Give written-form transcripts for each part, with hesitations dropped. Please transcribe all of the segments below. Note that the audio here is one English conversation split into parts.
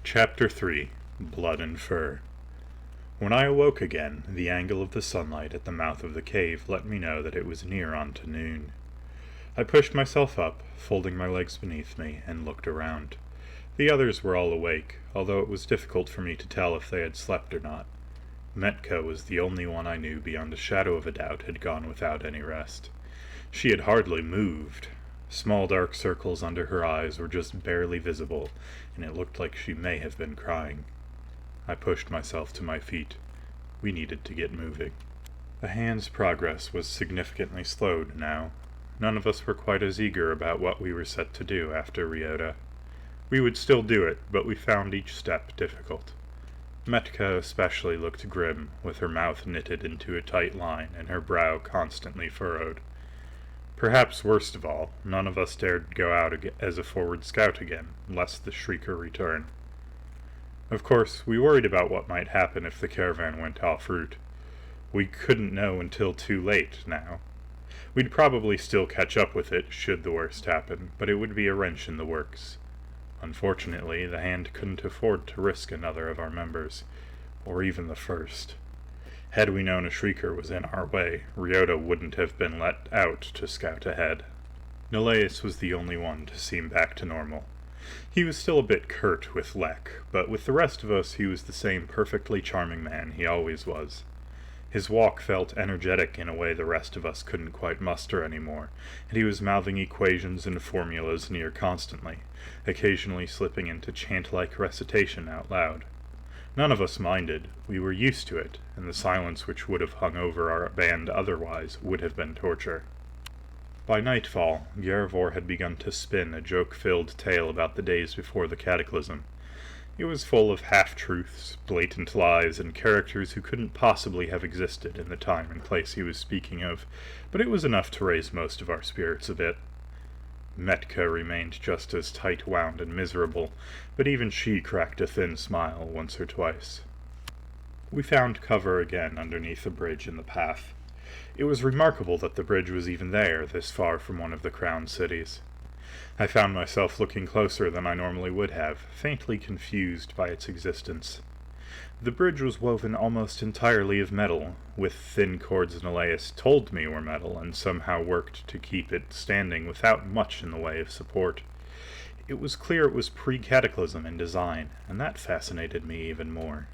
Chapter 3 Blood and Fur. When I awoke again, the angle of the sunlight at the mouth of the cave let me know that it was near on to noon. I pushed myself up, folding my legs beneath me, and looked around. The others were all awake, although it was difficult for me to tell if they had slept or not. Metka was the only one I knew beyond a shadow of a doubt had gone without any rest. She had hardly moved. Small dark circles under her eyes were just barely visible, and it looked like she may have been crying. I pushed myself to my feet. We needed to get moving. The hand's progress was significantly slowed now. None of us were quite as eager about what we were set to do after Ryota. We would still do it, but we found each step difficult. Metka especially looked grim, with her mouth knitted into a tight line and her brow constantly furrowed. Perhaps worst of all, none of us dared go out as a forward scout again, lest the Shrieker return. Of course, we worried about what might happen if the caravan went off route. We couldn't know until too late, now. We'd probably still catch up with it, should the worst happen, but it would be a wrench in the works. Unfortunately, the Hand couldn't afford to risk another of our members, or even the first. Had we known a Shrieker was in our way, Ryota wouldn't have been let out to scout ahead. Neleus was the only one to seem back to normal. He was still a bit curt with Lek, but with the rest of us he was the same perfectly charming man he always was. His walk felt energetic in a way the rest of us couldn't quite muster anymore, and he was mouthing equations and formulas near constantly, occasionally slipping into chant-like recitation out loud. None of us minded. We were used to it, and the silence which would have hung over our band otherwise would have been torture. By nightfall, Gervor had begun to spin a joke-filled tale about the days before the Cataclysm. It was full of half-truths, blatant lies, and characters who couldn't possibly have existed in the time and place he was speaking of, but it was enough to raise most of our spirits a bit. Metka remained just as tight-wound and miserable, but even she cracked a thin smile once or twice. We found cover again underneath a bridge in the path. It was remarkable that the bridge was even there, this far from one of the crown cities. I found myself looking closer than I normally would have, faintly confused by its existence. The bridge was woven almost entirely of metal, with thin cords Neleus told me were metal, and somehow worked to keep it standing without much in the way of support. It was clear it was pre-Cataclysm in design, and that fascinated me even more.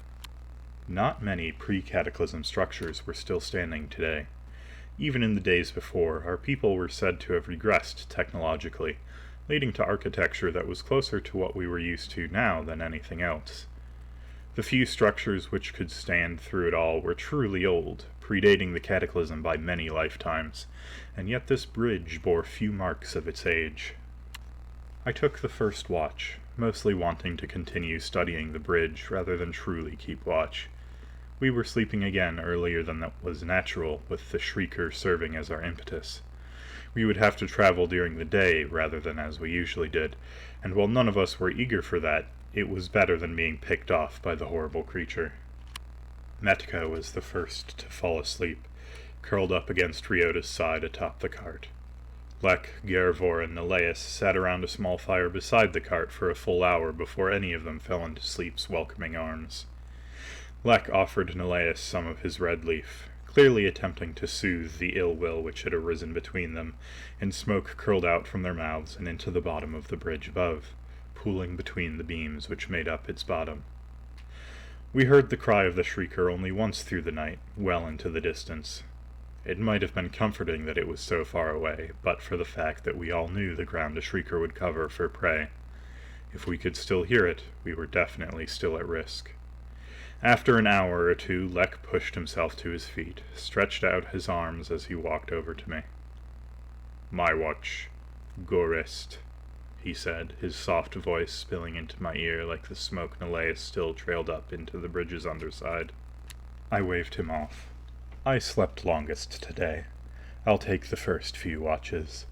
Not many pre-Cataclysm structures were still standing today. Even in the days before, our people were said to have regressed technologically, leading to architecture that was closer to what we were used to now than anything else. The few structures which could stand through it all were truly old, predating the Cataclysm by many lifetimes, and yet this bridge bore few marks of its age. I took the first watch, mostly wanting to continue studying the bridge rather than truly keep watch. We were sleeping again earlier than that was natural, with the Shrieker serving as our impetus. We would have to travel during the day rather than as we usually did, and while none of us were eager for that, it was better than being picked off by the horrible creature. Metka was the first to fall asleep, curled up against Ryota's side atop the cart. Lek, Gervor, and Neleus sat around a small fire beside the cart for a full hour before any of them fell into sleep's welcoming arms. Lek offered Neleus some of his red leaf, clearly attempting to soothe the ill will which had arisen between them, and smoke curled out from their mouths and into the bottom of the bridge above, pooling between the beams which made up its bottom. We heard the cry of the Shrieker only once through the night, well into the distance. It might have been comforting that it was so far away, but for the fact that we all knew the ground a Shrieker would cover for prey. If we could still hear it, we were definitely still at risk. After an hour or two, Lek pushed himself to his feet, stretched out his arms as he walked over to me. "My watch. Go rest," he said, his soft voice spilling into my ear like the smoke Neleus still trailed up into the bridge's underside. I waved him off. I slept longest today. I'll take the first few watches.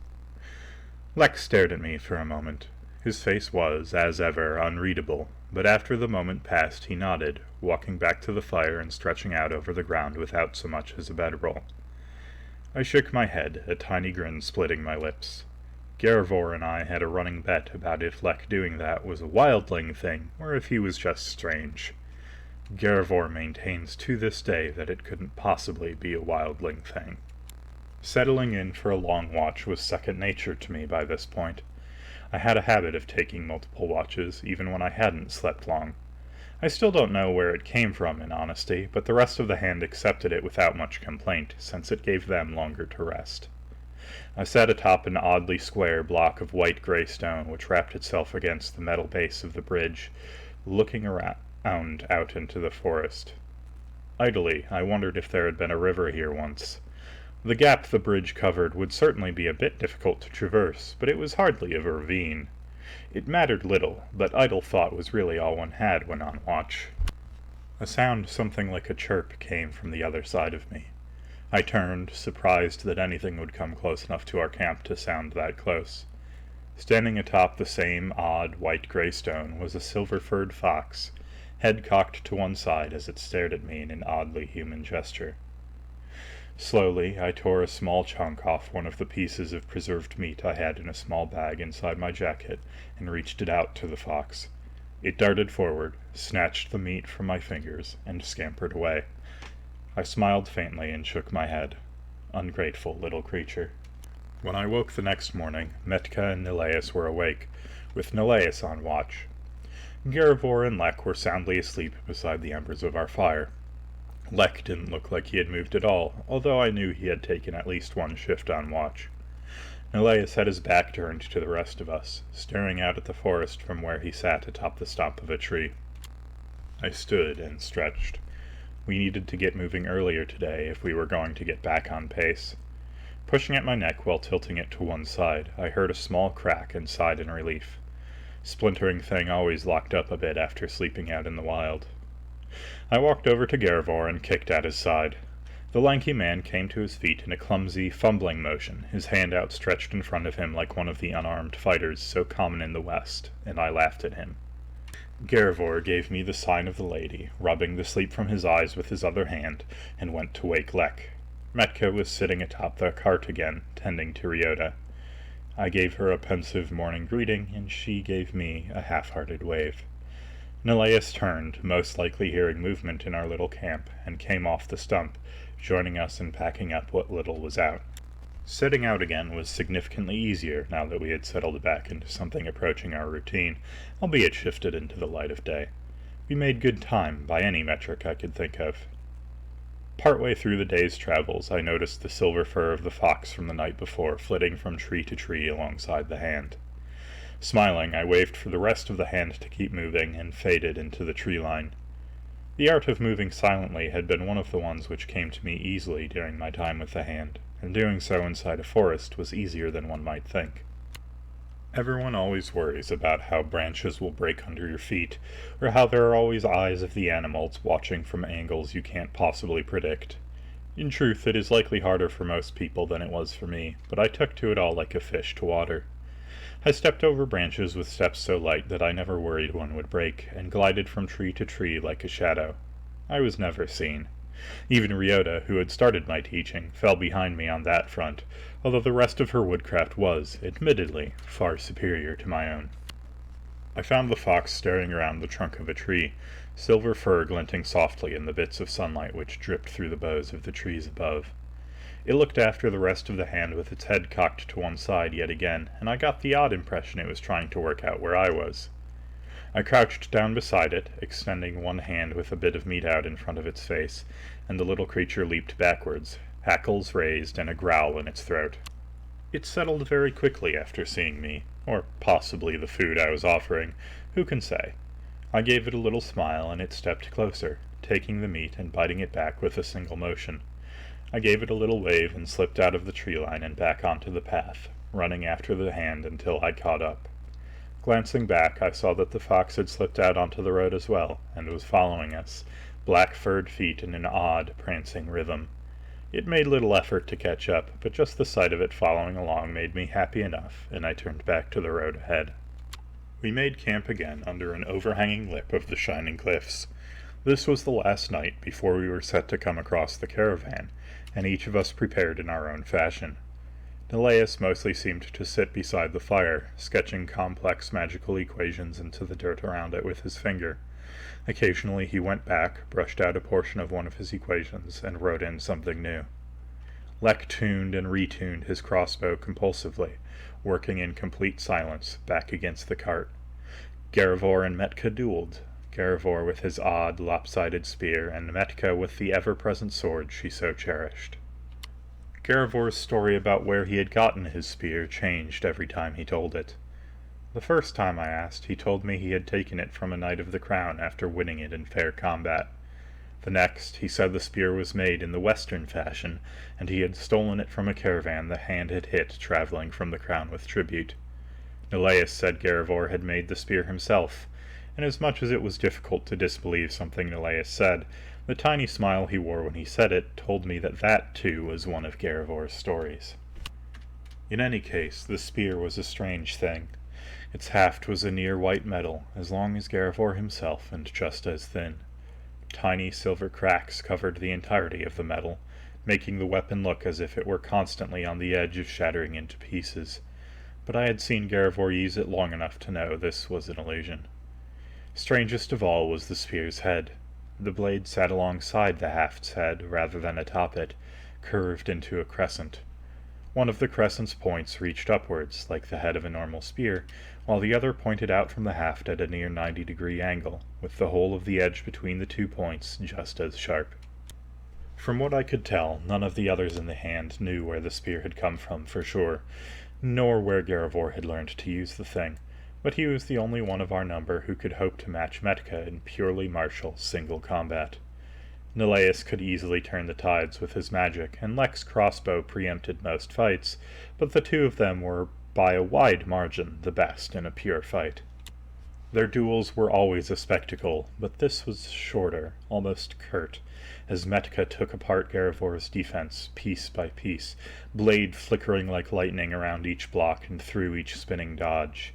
Lek stared at me for a moment. His face was, as ever, unreadable, but after the moment passed he nodded, walking back to the fire and stretching out over the ground without so much as a bedroll. I shook my head, a tiny grin splitting my lips. Gervor and I had a running bet about if Lek doing that was a wildling thing, or if he was just strange. Gervor maintains to this day that it couldn't possibly be a wildling thing. Settling in for a long watch was second nature to me by this point. I had a habit of taking multiple watches, even when I hadn't slept long. I still don't know where it came from, in honesty, but the rest of the hand accepted it without much complaint, since it gave them longer to rest. I sat atop an oddly square block of white-gray stone which wrapped itself against the metal base of the bridge, looking around out into the forest. Idly, I wondered if there had been a river here once. The gap the bridge covered would certainly be a bit difficult to traverse, but it was hardly a ravine. It mattered little, but idle thought was really all one had when on watch. A sound something like a chirp came from the other side of me. I turned, surprised that anything would come close enough to our camp to sound that close. Standing atop the same odd white-gray stone was a silver-furred fox, head cocked to one side as it stared at me in an oddly human gesture. Slowly, I tore a small chunk off one of the pieces of preserved meat I had in a small bag inside my jacket and reached it out to the fox. It darted forward, snatched the meat from my fingers, and scampered away. I smiled faintly and shook my head. Ungrateful little creature. When I woke the next morning, Metka and Neleus were awake, with Neleus on watch. Gervor and Lek were soundly asleep beside the embers of our fire. Lek didn't look like he had moved at all, although I knew he had taken at least one shift on watch. Neleus had his back turned to the rest of us, staring out at the forest from where he sat atop the stump of a tree. I stood and stretched. We needed to get moving earlier today if we were going to get back on pace. Pushing at my neck while tilting it to one side, I heard a small crack and sighed in relief. Splintering thing always locked up a bit after sleeping out in the wild. I walked over to Gervor and kicked at his side. The lanky man came to his feet in a clumsy, fumbling motion, his hand outstretched in front of him like one of the unarmed fighters so common in the West, and I laughed at him. Gervor gave me the sign of the lady, rubbing the sleep from his eyes with his other hand, and went to wake Lek. Metka was sitting atop the cart again, tending to Ryota. I gave her a pensive morning greeting, and she gave me a half-hearted wave. Neleus turned, most likely hearing movement in our little camp, and came off the stump, joining us in packing up what little was out. Setting out again was significantly easier now that we had settled back into something approaching our routine, albeit shifted into the light of day. We made good time, by any metric I could think of. Partway through the day's travels, I noticed the silver fur of the fox from the night before flitting from tree to tree alongside the hand. Smiling, I waved for the rest of the hand to keep moving, and faded into the tree line. The art of moving silently had been one of the ones which came to me easily during my time with the hand, and doing so inside a forest was easier than one might think. Everyone always worries about how branches will break under your feet, or how there are always eyes of the animals watching from angles you can't possibly predict. In truth, it is likely harder for most people than it was for me, but I took to it all like a fish to water. I stepped over branches with steps so light that I never worried one would break, and glided from tree to tree like a shadow. I was never seen. Even Ryota, who had started my teaching, fell behind me on that front, although the rest of her woodcraft was, admittedly, far superior to my own. I found the fox staring around the trunk of a tree, silver fur glinting softly in the bits of sunlight which dripped through the boughs of the trees above. It looked after the rest of the hand with its head cocked to one side yet again, and I got the odd impression it was trying to work out where I was. I crouched down beside it, extending one hand with a bit of meat out in front of its face, and the little creature leaped backwards, hackles raised and a growl in its throat. It settled very quickly after seeing me, or possibly the food I was offering, who can say? I gave it a little smile, and it stepped closer, taking the meat and biting it back with a single motion. I gave it a little wave and slipped out of the tree line and back onto the path, running after the hand until I caught up. Glancing back, I saw that the fox had slipped out onto the road as well, and was following us, black-furred feet in an odd, prancing rhythm. It made little effort to catch up, but just the sight of it following along made me happy enough, and I turned back to the road ahead. We made camp again under an overhanging lip of the shining cliffs. This was the last night before we were set to come across the caravan, and each of us prepared in our own fashion. Neleus mostly seemed to sit beside the fire, sketching complex magical equations into the dirt around it with his finger. Occasionally he went back, brushed out a portion of one of his equations, and wrote in something new. Lek tuned and retuned his crossbow compulsively, working in complete silence, back against the cart. Garivor and Metka dueled, Garivor with his odd, lopsided spear, and Metka with the ever-present sword she so cherished. Garivor's story about where he had gotten his spear changed every time he told it. The first time I asked, he told me he had taken it from a Knight of the Crown after winning it in fair combat. The next, he said the spear was made in the Western fashion, and he had stolen it from a caravan the hand had hit traveling from the crown with tribute. Neleus said Garivor had made the spear himself, and as much as it was difficult to disbelieve something Neleus said, the tiny smile he wore when he said it told me that that, too, was one of Garivor's stories. In any case, the spear was a strange thing. Its haft was a near white metal, as long as Garivor himself, and just as thin. Tiny silver cracks covered the entirety of the metal, making the weapon look as if it were constantly on the edge of shattering into pieces. But I had seen Garivor use it long enough to know this was an illusion. Strangest of all was the spear's head. The blade sat alongside the haft's head, rather than atop it, curved into a crescent. One of the crescent's points reached upwards, like the head of a normal spear, while the other pointed out from the haft at a near 90-degree angle, with the whole of the edge between the 2 points just as sharp. From what I could tell, none of the others in the hand knew where the spear had come from for sure, nor where Garivor had learned to use the thing, but he was the only one of our number who could hope to match Metka in purely martial single combat. Neleus could easily turn the tides with his magic, and Lek's crossbow preempted most fights, but the two of them were, by a wide margin, the best in a pure fight. Their duels were always a spectacle, but this was shorter, almost curt, as Metka took apart Garivor's defense piece by piece, blade flickering like lightning around each block and through each spinning dodge.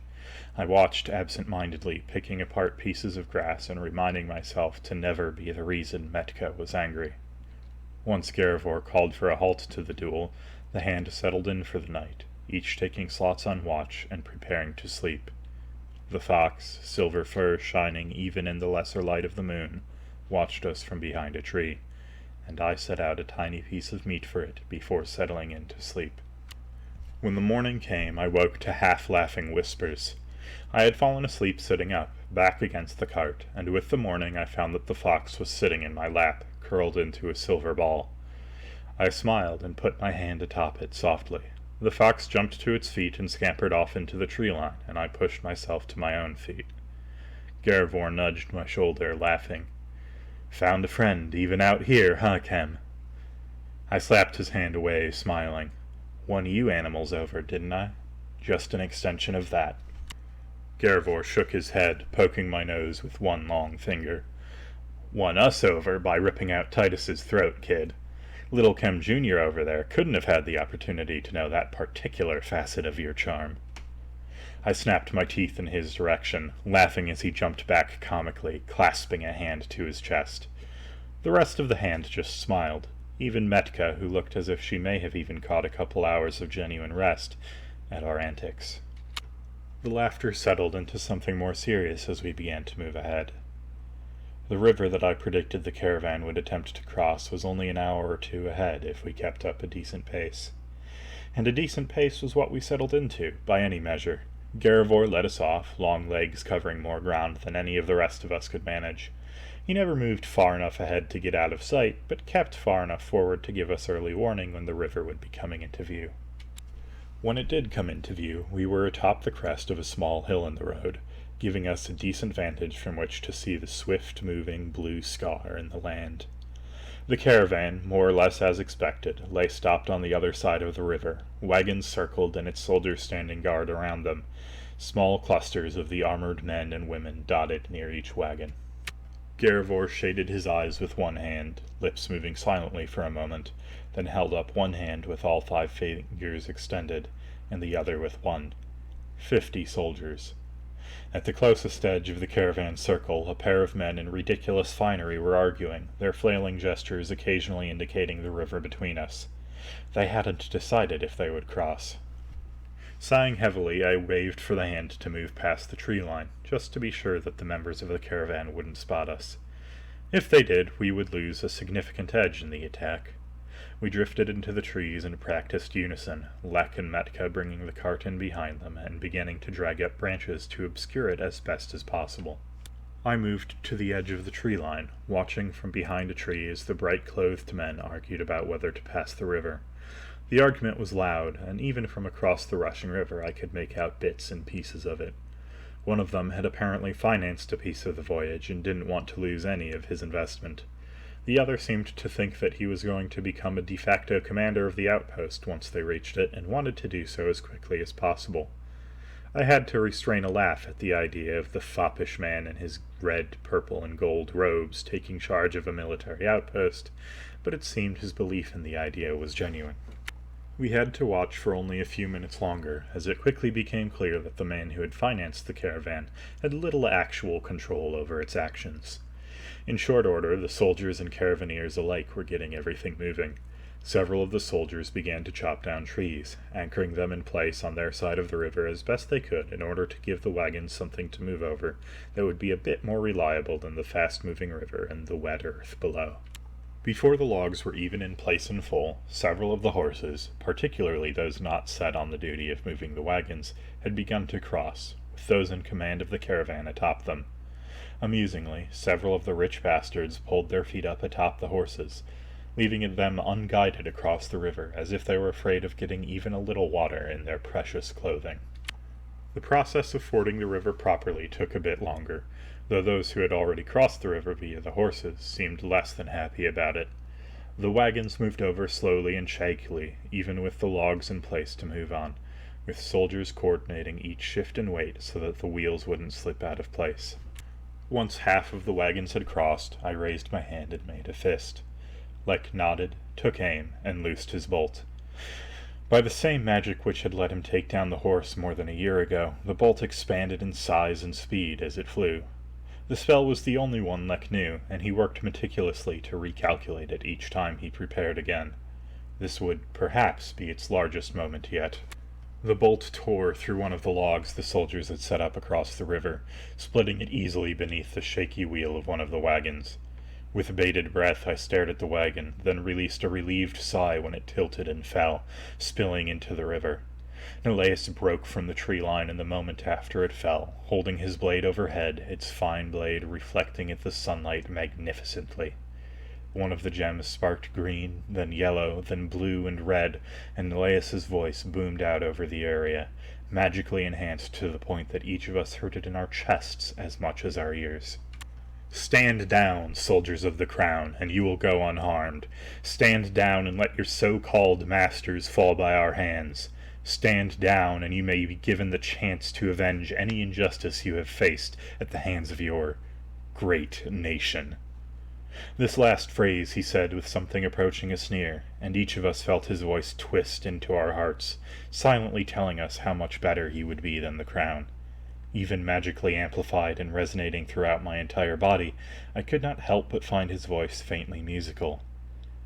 I watched absent-mindedly, picking apart pieces of grass and reminding myself to never be the reason Metka was angry. Once Garivor called for a halt to the duel, the hand settled in for the night, each taking slots on watch and preparing to sleep. The fox, silver fur shining even in the lesser light of the moon, watched us from behind a tree, and I set out a tiny piece of meat for it before settling in to sleep. When the morning came, I woke to half-laughing whispers. I had fallen asleep sitting up, back against the cart, and with the morning I found that the fox was sitting in my lap, curled into a silver ball. I smiled and put my hand atop it softly. The fox jumped to its feet and scampered off into the tree line, and I pushed myself to my own feet. Garivor nudged my shoulder, laughing. "Found a friend, even out here, huh, Kem?" I slapped his hand away, smiling. "Won you animals over, didn't I? Just an extension of that." Garivor shook his head, poking my nose with one long finger. "Won us over by ripping out Titus's throat, kid. Little Kem Jr. over there couldn't have had the opportunity to know that particular facet of your charm." I snapped my teeth in his direction, laughing as he jumped back comically, clasping a hand to his chest. The rest of the hand just smiled, even Metka, who looked as if she may have even caught a couple hours of genuine rest, at our antics. The laughter settled into something more serious as we began to move ahead. The river that I predicted the caravan would attempt to cross was only an hour or two ahead if we kept up a decent pace. And a decent pace was what we settled into, by any measure. Garivor led us off, long legs covering more ground than any of the rest of us could manage. He never moved far enough ahead to get out of sight, but kept far enough forward to give us early warning when the river would be coming into view. When it did come into view, we were atop the crest of a small hill in the road, giving us a decent vantage from which to see the swift-moving blue scar in the land. The caravan, more or less as expected, lay stopped on the other side of the river, wagons circled and its soldiers standing guard around them, small clusters of the armored men and women dotted near each wagon. Garivor shaded his eyes with one hand, lips moving silently for a moment, then held up one hand with all 5 fingers extended, and the other with one. 50 soldiers. At the closest edge of the caravan circle, a pair of men in ridiculous finery were arguing, their flailing gestures occasionally indicating the river between us. They hadn't decided if they would cross. Sighing heavily, I waved for the hand to move past the tree line, just to be sure that the members of the caravan wouldn't spot us. If they did, we would lose a significant edge in the attack. We drifted into the trees and practiced unison, Lek and Metka bringing the cart in behind them and beginning to drag up branches to obscure it as best as possible. I moved to the edge of the tree line, watching from behind a tree as the bright-clothed men argued about whether to pass the river. The argument was loud, and even from across the rushing river I could make out bits and pieces of it. One of them had apparently financed a piece of the voyage and didn't want to lose any of his investment. The other seemed to think that he was going to become a de facto commander of the outpost once they reached it, and wanted to do so as quickly as possible. I had to restrain a laugh at the idea of the foppish man in his red, purple, and gold robes taking charge of a military outpost, but it seemed his belief in the idea was genuine. We had to watch for only a few minutes longer, as it quickly became clear that the man who had financed the caravan had little actual control over its actions. In short order, the soldiers and caravaneers alike were getting everything moving. Several of the soldiers began to chop down trees, anchoring them in place on their side of the river as best they could in order to give the wagons something to move over that would be a bit more reliable than the fast-moving river and the wet earth below. Before the logs were even in place and full, several of the horses, particularly those not set on the duty of moving the wagons, had begun to cross, with those in command of the caravan atop them. Amusingly, several of the rich bastards pulled their feet up atop the horses, leaving them unguided across the river as if they were afraid of getting even a little water in their precious clothing. The process of fording the river properly took a bit longer, though those who had already crossed the river via the horses seemed less than happy about it. The wagons moved over slowly and shakily, even with the logs in place to move on, with soldiers coordinating each shift and weight so that the wheels wouldn't slip out of place. Once half of the wagons had crossed, I raised my hand and made a fist. Lek nodded, took aim, and loosed his bolt. By the same magic which had let him take down the horse more than a year ago, the bolt expanded in size and speed as it flew. The spell was the only one Lek knew, and he worked meticulously to recalculate it each time he prepared again. This would, perhaps, be its largest moment yet. The bolt tore through one of the logs the soldiers had set up across the river, splitting it easily beneath the shaky wheel of one of the wagons. With bated breath I stared at the wagon, then released a relieved sigh when it tilted and fell, spilling into the river. Neleus broke from the tree line in the moment after it fell, holding his blade overhead, its fine blade reflecting in the sunlight magnificently. One of the gems sparked green, then yellow, then blue and red, and Neleus's voice boomed out over the area, magically enhanced to the point that each of us heard it in our chests as much as our ears. "Stand down, soldiers of the crown, and you will go unharmed. Stand down and let your so-called masters fall by our hands. Stand down, and you may be given the chance to avenge any injustice you have faced at the hands of your great nation." This last phrase he said with something approaching a sneer, and each of us felt his voice twist into our hearts, silently telling us how much better he would be than the crown. Even magically amplified and resonating throughout my entire body, I could not help but find his voice faintly musical.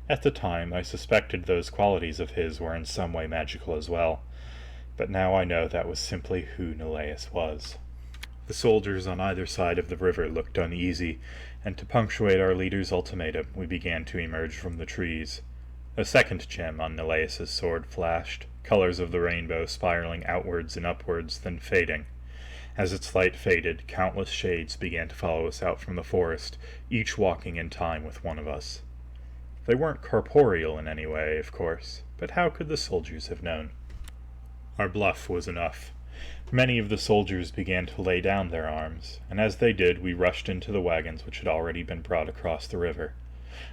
At the time, I suspected those qualities of his were in some way magical as well, but now I know that was simply who Neleus was. The soldiers on either side of the river looked uneasy, and to punctuate our leader's ultimatum, we began to emerge from the trees. A second gem on Neleus's sword flashed, colors of the rainbow spiraling outwards and upwards, then fading. As its light faded, countless shades began to follow us out from the forest, each walking in time with one of us. They weren't corporeal in any way, of course, but how could the soldiers have known? Our bluff was enough. Many of the soldiers began to lay down their arms, and as they did we rushed into the wagons which had already been brought across the river.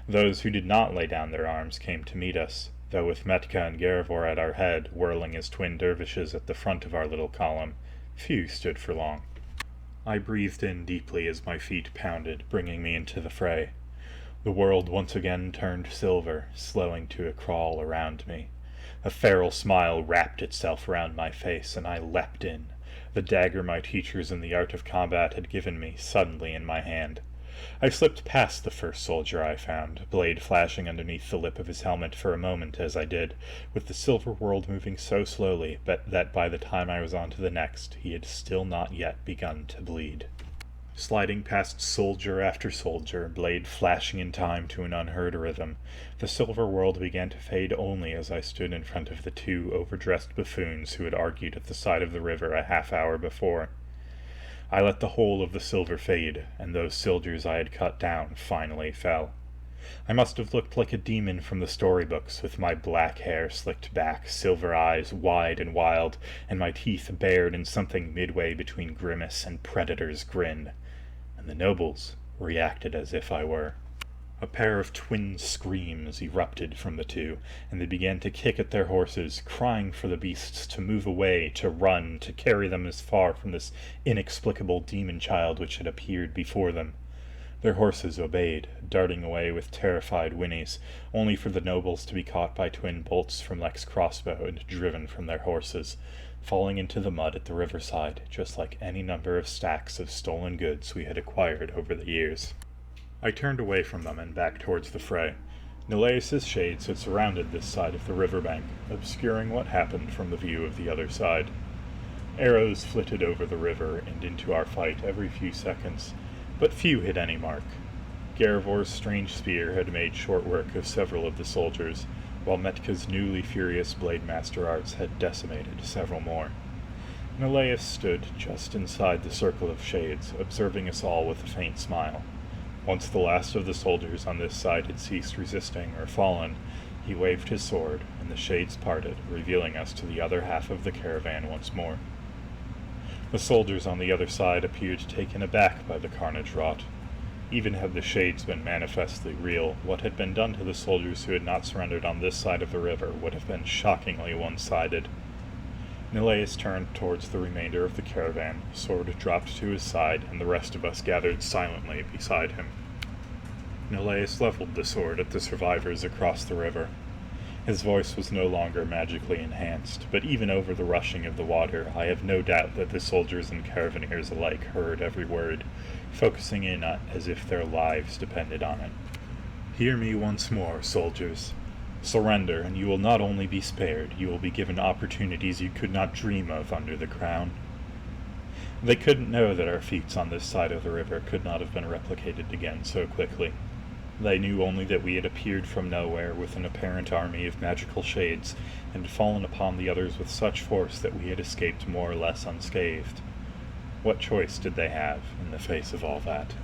Those who did not lay down their arms came to meet us, though with Metka and Garivor at our head, whirling as twin dervishes at the front of our little column, few stood for long. I breathed in deeply as my feet pounded, bringing me into the fray. The world once again turned silver, slowing to a crawl around me. A feral smile wrapped itself around my face, and I leapt in, the dagger my teachers in the art of combat had given me suddenly in my hand. I slipped past the first soldier I found, blade flashing underneath the lip of his helmet for a moment as I did, with the silver world moving so slowly that by the time I was on to the next, he had still not yet begun to bleed. Sliding past soldier after soldier, blade flashing in time to an unheard rhythm, the silver world began to fade only as I stood in front of the two overdressed buffoons who had argued at the side of the river a half-hour before. I let the whole of the silver fade, and those soldiers I had cut down finally fell. I must have looked like a demon from the storybooks, with my black hair slicked back, silver eyes wide and wild, and my teeth bared in something midway between grimace and predator's grin. And the nobles reacted as if I were. A pair of twin screams erupted from the two, and they began to kick at their horses, crying for the beasts to move away, to run, to carry them as far from this inexplicable demon child which had appeared before them. Their horses obeyed, darting away with terrified whinnies, only for the nobles to be caught by twin bolts from Lex's crossbow and driven from their horses, falling into the mud at the riverside, just like any number of stacks of stolen goods we had acquired over the years. I turned away from them and back towards the fray. Neleus's shades had surrounded this side of the riverbank, obscuring what happened from the view of the other side. Arrows flitted over the river and into our fight every few seconds, but few hit any mark. Garivor's strange spear had made short work of several of the soldiers, while Metka's newly furious blade master arts had decimated several more. Neleus stood just inside the circle of shades, observing us all with a faint smile. Once the last of the soldiers on this side had ceased resisting or fallen, he waved his sword, and the shades parted, revealing us to the other half of the caravan once more. The soldiers on the other side appeared taken aback by the carnage wrought. Even had the shades been manifestly real, what had been done to the soldiers who had not surrendered on this side of the river would have been shockingly one-sided. Neleus turned towards the remainder of the caravan, sword dropped to his side, and the rest of us gathered silently beside him. Neleus leveled the sword at the survivors across the river. His voice was no longer magically enhanced, but even over the rushing of the water, I have no doubt that the soldiers and caravaneers alike heard every word, focusing in as if their lives depended on it. "Hear me once more, soldiers. Surrender, and you will not only be spared, you will be given opportunities you could not dream of under the crown." They couldn't know that our feats on this side of the river could not have been replicated again so quickly. They knew only that we had appeared from nowhere with an apparent army of magical shades, and fallen upon the others with such force that we had escaped more or less unscathed. What choice did they have in the face of all that?